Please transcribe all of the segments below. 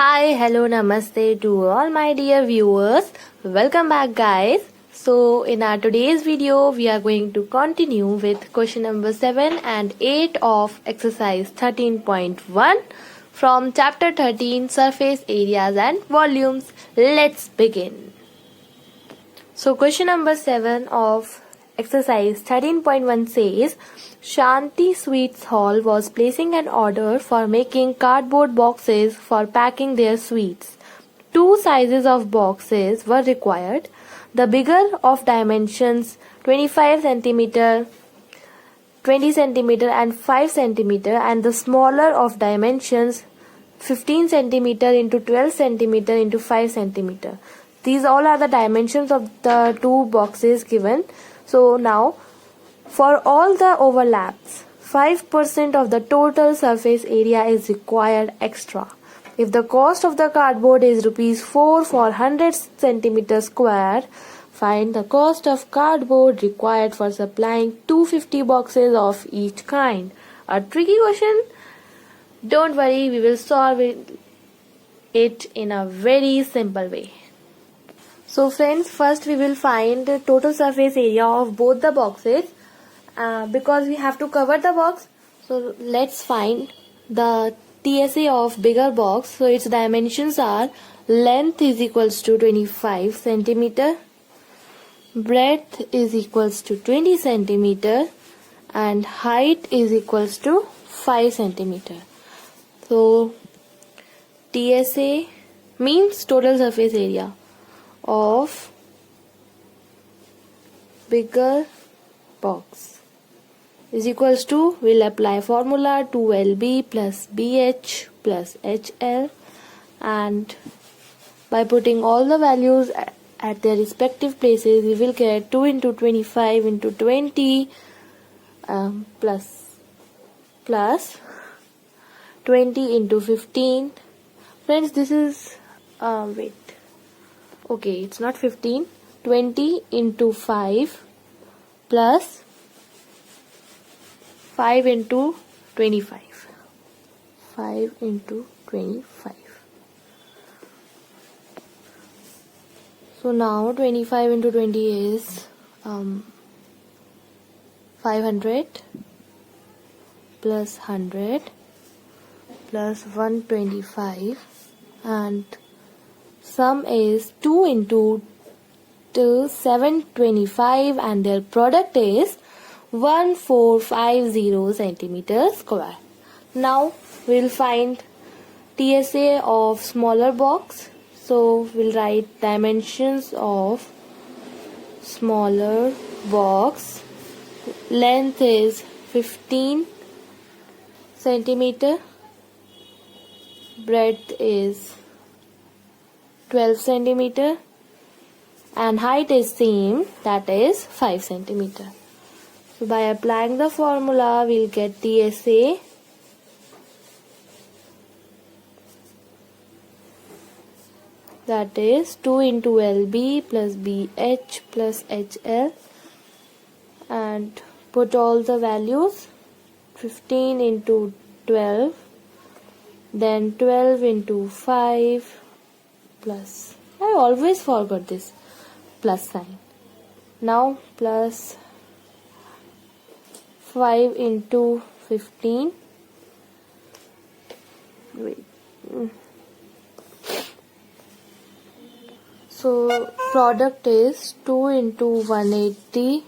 Hi, hello, namaste to all my dear viewers. Welcome back, guys. So, in our today's video, we are going to continue with question number 7 and 8 of exercise 13.1 from chapter 13 surface areas and volumes. Let's begin. So, question number 7 of exercise 13.1 says Shanti Sweets Hall was placing an order for making cardboard boxes for packing their sweets. Two sizes of boxes were required. The bigger of dimensions 25 cm, 20 cm and 5 cm, and the smaller of dimensions 15 cm into 12 cm into 5 cm. These all are the dimensions of the two boxes given. So now for all the overlaps, 5% of the total surface area is required extra. If the cost of the cardboard is rupees 4 for 100 centimeter square, find the cost of cardboard required for supplying 250 boxes of each kind. A tricky question? Don't worry, we will solve it in a very simple way. So friends, first we will find the total surface area of both the boxes. Because we have to cover the box, so let's find the TSA of bigger box. So its dimensions are length is equals to 25 centimeter, breadth is equals to 20 centimeter, and height is equals to 5 centimeter. So TSA means total surface area of bigger box is equals to, we'll apply formula 2LB plus BH plus HL, and by putting all the values at their respective places, we will get 2 into 25 into 20 plus 20 into 15. Friends, this is it's not 15, 20 into 5 plus 5 into 25. 5 into 25. So now 25 into 20 is 500 plus 100 plus 125, and sum is 2 into 725, and their product is 1450 centimeter square. Now we'll find TSA of smaller box. So we'll write dimensions of smaller box. Length is 15 centimeter. Breadth is 12 centimeter. And height is same, that is 5 centimeter. So by applying the formula, we'll get TSA that is 2 into LB plus BH plus HL, and put all the values 15 into 12, then 12 into 5 plus, I always forgot this plus sign. Now plus 5 into 15. So product is 2 into 180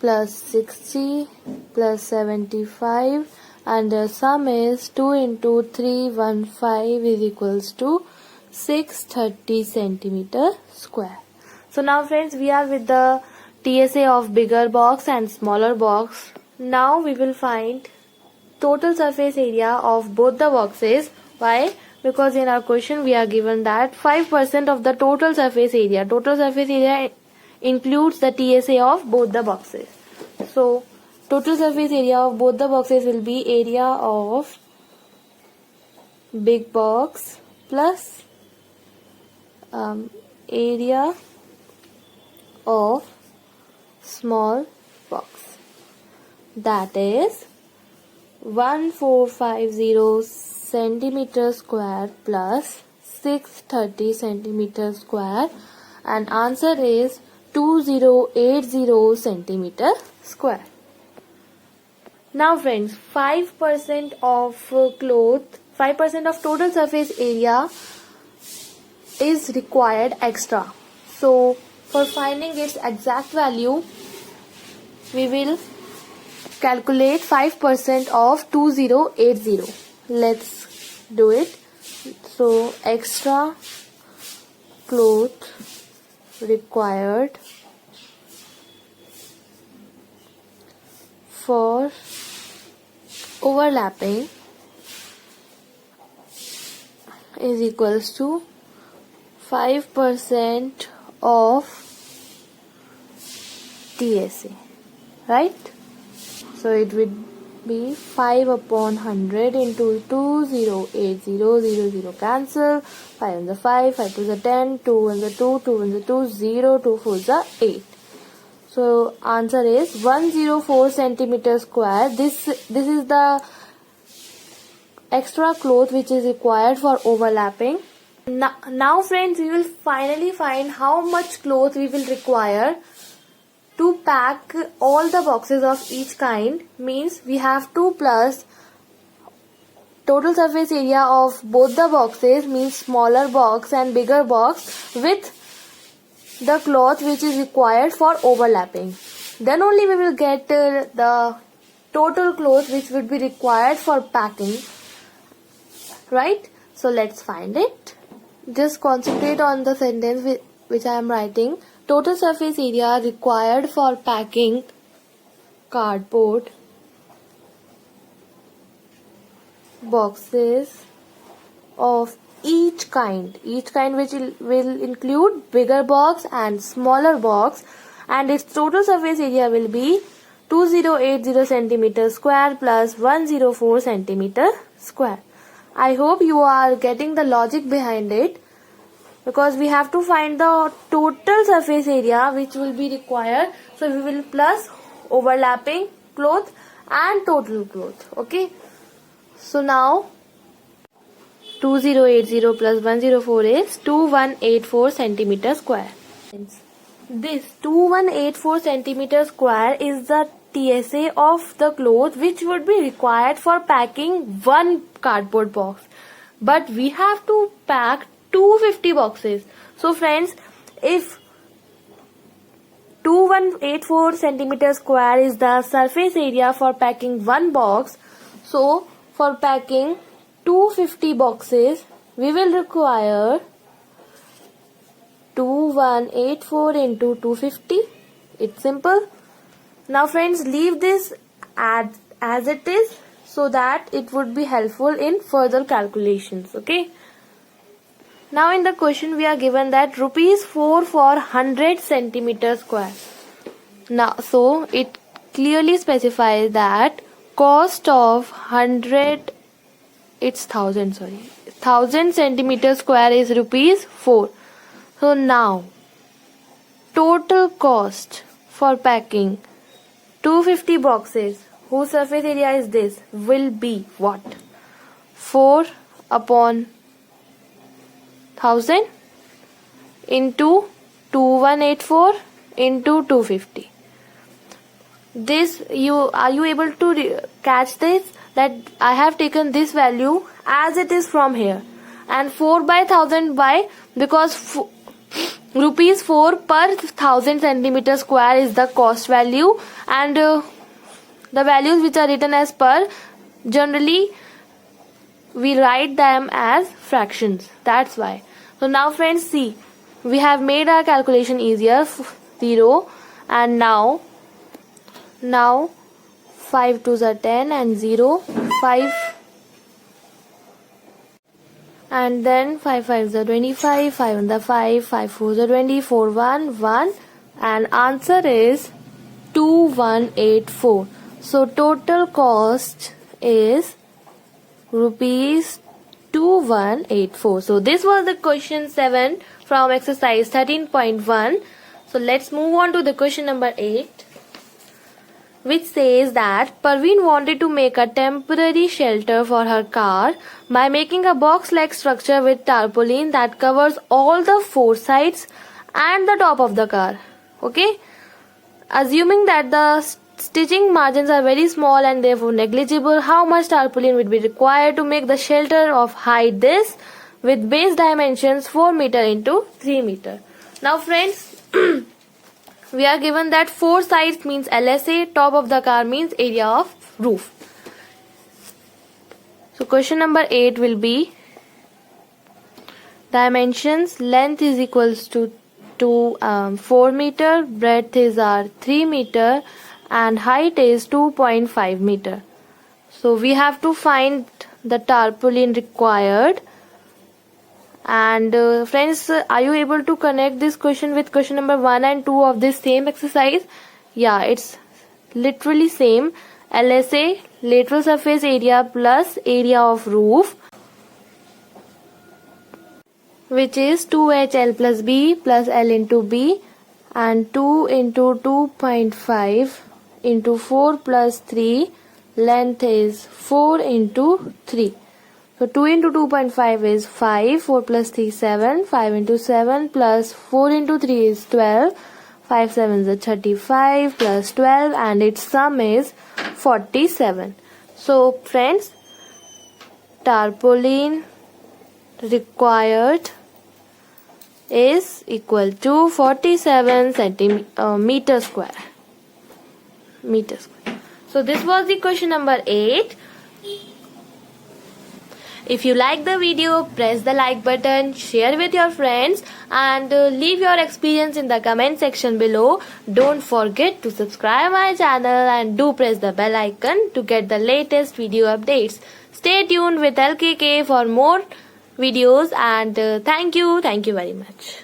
plus 60 plus 75, and the sum is 2 into 315 is equals to 630 centimeter square. So now friends, we are with the TSA of bigger box and smaller box. Now we will find total surface area of both the boxes. Why? Because in our question we are given that 5% of the total surface area. Total surface area includes the TSA of both the boxes. So total surface area of both the boxes will be area of big box plus area of small box. That is 1450 centimeter square plus 630 centimeter square, and answer is 2080 centimeter square. Now friends, 5% of cloth, 5% of total surface area is required extra. So for finding its exact value, we will calculate 5% of 2080. Let's do it. So extra cloth required for overlapping is equals to 5% of TSA, right? So it would be 5 upon 100 into 2080, cancel, 5 on the 5, 5 to the 10, 2 on the 2, 2 on the 2, 0, 2 4 the 8. So answer is 104 centimeter square. This is the extra cloth which is required for overlapping. Now friends, we will finally find how much cloth we will require to pack all the boxes of each kind. Means we have to plus total surface area of both the boxes, means smaller box and bigger box, with the cloth which is required for overlapping. Then only we will get the total cloth which would be required for packing, right? So let's find it. Just concentrate on the sentence which I am writing. Total surface area required for packing cardboard boxes of each kind which will include bigger box and smaller box, and its total surface area will be 2080 centimeter square plus 104 centimeter square. I hope you are getting the logic behind it, because we have to find the total surface area which will be required. So we will plus overlapping cloth and total cloth. Okay. So now 2080 plus 104 is 2184 centimeter square. This 2184 centimeter square is the TSA of the cloth which would be required for packing one cardboard box. But we have to pack 250 boxes. So friends, if 2184 centimeter square is the surface area for packing one box, so for packing 250 boxes, we will require 2184 into 250. It's simple. Now friends, leave this as it is so that it would be helpful in further calculations. Okay. Now in the question we are given that rupees 4 for 100 centimeter square. Now so it clearly specifies that cost of 1000 centimeter square is rupees 4. So now total cost for packing 250 boxes whose surface area is this will be what? 4 upon 1000 into 2184 into 250. This are you able to catch this, that I have taken this value as it is from here, and 4 by 1000 by, because rupees 4 per 1000 centimeter square is the cost value, and the values which are written as per, generally we write them as fractions. That's why. So now friends, see, we have made our calculation easier. 0, and now 5 2s are 10 and 0, 5, and then 5 5s are 25, 5 on the 5, 5 4s are 20, 4 1 1, and answer is 2184. So total cost is rupees 2184. So this was the question 7 from exercise 13.1. So let's move on to the question number 8. which says that Parveen wanted to make a temporary shelter for her car by making a box-like structure with tarpaulin that covers all the four sides and the top of the car. Okay? Assuming that the stitching margins are very small and therefore negligible, how much tarpaulin would be required to make the shelter of height this with base dimensions 4 meter into 3 meter? Now friends, we are given that four sides means LSA, top of the car means area of roof. So question number 8 will be dimensions. Length is equals to 4 meter, breadth is 3 meter, and height is 2.5 meter. So we have to find the tarpaulin required. And friends, are you able to connect this question with question number 1 and 2 of this same exercise? Yeah, it's literally same. LSA, lateral surface area plus area of roof, which is 2HL plus B plus L into B, and 2 into 2.5 into 4 plus 3, length is 4 into 3. So 2 into 2.5 is 5, 4 plus 3 7, 5 into 7 plus 4 into 3 is 12, 5 7 is 35 plus 12, and its sum is 47. So friends, tarpaulin required is equal to 47 centimeter square. So this was the question number 8. If you like the video, press the like button, share with your friends, and leave your experience in the comment section below. Don't forget to subscribe my channel and do press the bell icon to get the latest video updates. Stay tuned with LKK for more videos, and thank you very much.